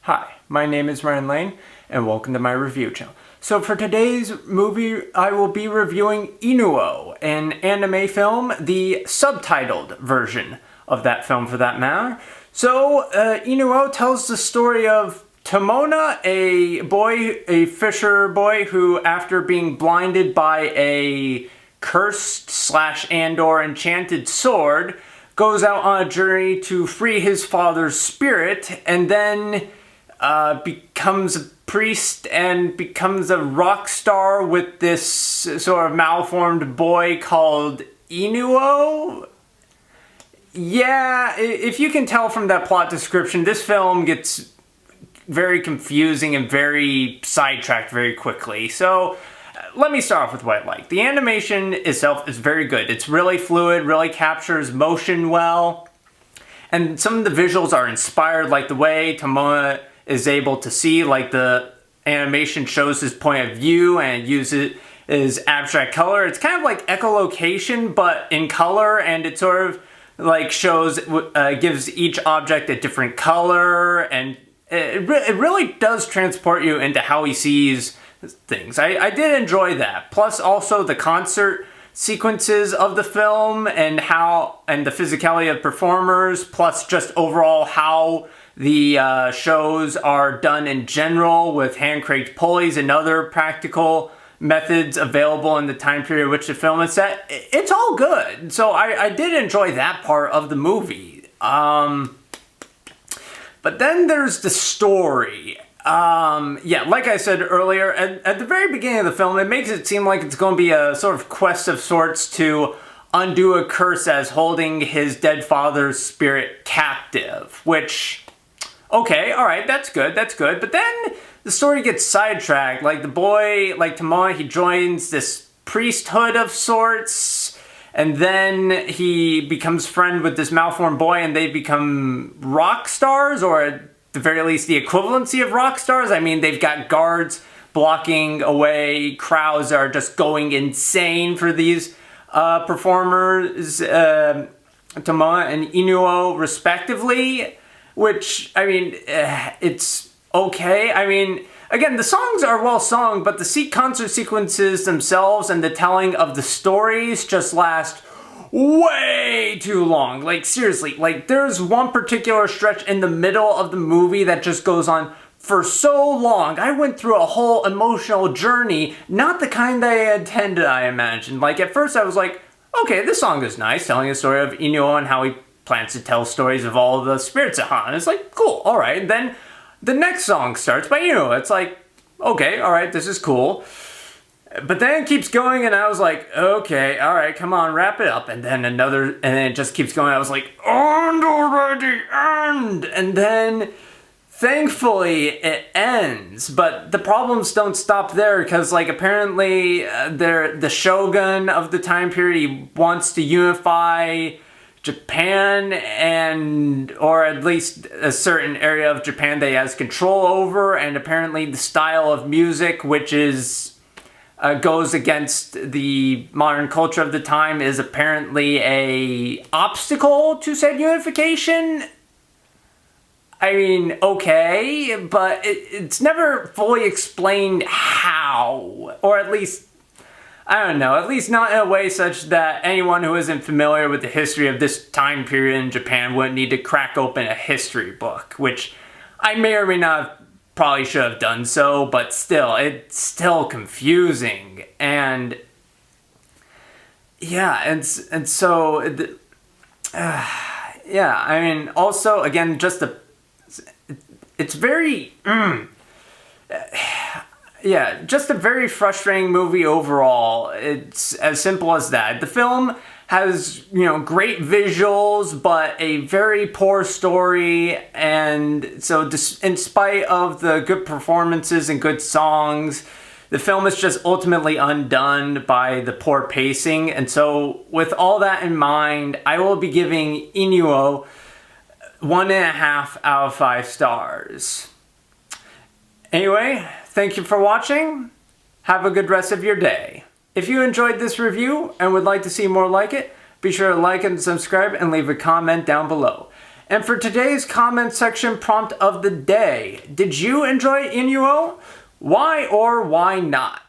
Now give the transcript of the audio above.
Hi, my name is Ryan Lane, and welcome to my review channel. So for today's movie, I will be reviewing Inu-oh, an anime film, the subtitled version of that film for that matter. So Inu-oh tells the story of Tomona, a fisher boy who, after being blinded by a cursed / and/or enchanted sword, goes out on a journey to free his father's spirit, and then becomes a priest and becomes a rock star with this sort of malformed boy called Inu-oh. Yeah, if you can tell from that plot description, this film gets very confusing and very sidetracked very quickly. So let me start off with what I like. The animation itself is very good. It's really fluid, really captures motion well, and some of the visuals are inspired, like the way Tomona is able to see, like the animation shows his point of view and uses abstract color. It's kind of like echolocation, but in color, and it sort of like shows, gives each object a different color, and it really does transport you into how he sees things. I did enjoy that. Plus also the concert sequences of the film and the physicality of performers, plus just overall how the shows are done in general with hand-cranked pulleys and other practical methods available in the time period which the film is set. It's all good. So I did enjoy that part of the movie. But then there's the story. Yeah, like I said earlier, at the very beginning of the film, it makes it seem like it's going to be a sort of quest of sorts to undo a curse as holding his dead father's spirit captive, which, okay, alright, that's good, but then the story gets sidetracked. Like the boy, like Tomona, he joins this priesthood of sorts, and then he becomes friend with this malformed boy, and they become rock stars, or at the very least the equivalency of rock stars. I mean, they've got guards blocking away crowds that are just going insane for these performers, Tomona and Inu-oh respectively, which, I mean, it's okay. I mean, again, the songs are well sung, but the concert sequences themselves and the telling of the stories just last way too long. Like, seriously, like, there's one particular stretch in the middle of the movie that just goes on for so long. I went through a whole emotional journey, not the kind that I intended, I imagine. Like, at first I was like, okay, this song is nice, telling the story of Inu-oh and how he plans to tell stories of all the spirits at haunt. It's like, cool, alright. And then the next song starts by Inu-oh. It's like, okay, alright, this is cool. But then it keeps going, and I was like, okay, alright, come on, wrap it up. And then and then it just keeps going. I was like, and already, end! And then, thankfully, it ends. But the problems don't stop there, because, like, apparently, the shogun of the time period, he wants to unify Japan, or at least a certain area of Japan that he has control over, and apparently the style of music, which is goes against the modern culture of the time, is apparently a obstacle to said unification. I mean, okay, but it's never fully explained how, or at least, I don't know, at least not in a way such that anyone who isn't familiar with the history of this time period in Japan wouldn't need to crack open a history book, which I may or may not probably should have done so, but still, it's still confusing. And yeah, and so yeah, I mean, also, again, just it's very yeah, just a very frustrating movie overall. It's as simple as that. The film has, you know, great visuals, but a very poor story, and so in spite of the good performances and good songs, the film is just ultimately undone by the poor pacing. And so with all that in mind, I will be giving Inu-oh 1.5 out of 5 stars. Anyway, thank you for watching. Have a good rest of your day. If you enjoyed this review and would like to see more like it, be sure to like and subscribe and leave a comment down below. And for today's comment section prompt of the day, did you enjoy Inu-oh? Why or why not?